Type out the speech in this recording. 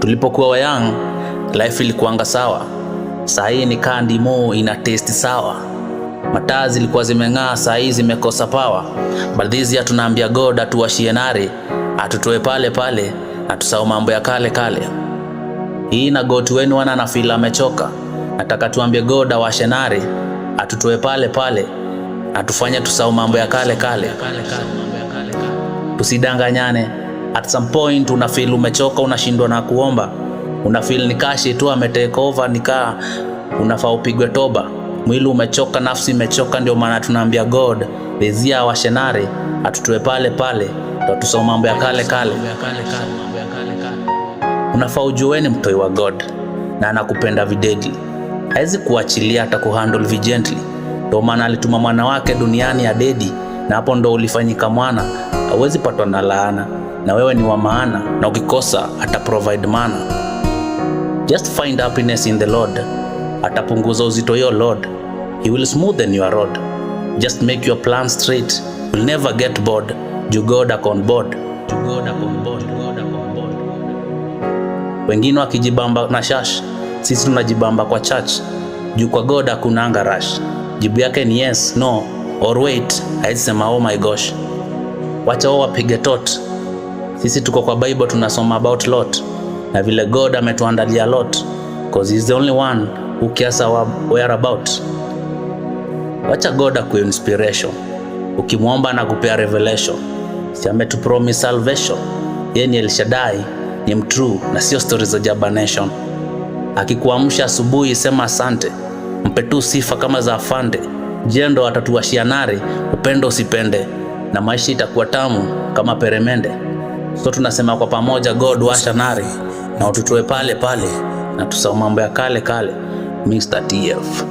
Tulipokuwa young, life ilikuanga sawa. Saa hii ni kandi mo ina taste sawa. Mataa zilikuwa zimeng'aa, saa hii zimekosa power. But this year tunaambia God atuwashie nare, atutoe pale pale, atusahau mambo ya kale kale. Hii na God wenu wana na feel amechoka. Nataka tuambie God awashe nare, atutoe pale pale, atufanye tusahau mambo ya kale kale. Tusidanganyane. At some point una feel umechoka, unashindwa na kuomba. Una feel ni kashi tu ametake over, nikaa unafaa upigwe toba. Mwili umechoka, nafsi imechoka, ndio maana tunaambia God bezia awashenare, atutoe pale pale, ndio tusahau mambo ya kale kale. Unafaa ujueni mtoi wa God na anakupenda videdly. Haizi kuachilia hata kuhandle vigently. Ndio maana alituma mwana wake duniani ya dedi, na hapo ndo ulifanyika mwana. Hawezi patwa na laana, na wewe ni wa maana, na ukikosa ata provide mana. Just find happiness in the Lord. Atapunguza uzito yo Lord. He will smoothen your road. Just make your plan straight. You'll never get bored. You God on board. Wengine wakijibamba na shash, sisi tunajibamba kwa church. Juu kwa God hakunanga rush. Jibu yake ni yes, no, or wait. Haisema oh my gosh. Wacha wao wapige tot. Sisi tuko kwa Bible tunasoma about lot, na vile God ametuandalia lot, cause he's the only one who cares our whereabout. Wacha God akuwe inspiration. Ukimwomba na kupea revelation. Si ametupromise salvation. Yeye ni El Shaddai, ni mtrue na sio stories za Jaba Nation. Akikuamsha asubuhi sema asante. Mpe tu sifa kama za afande. Jendo atatuwashia nare, upendo usipende, na maisha itakuwa tamu kama peremende. So tunasema kwa pamoja God washa nare, na ututoe pale pale, na tusahau mambo ya kale kale. Mr. TF.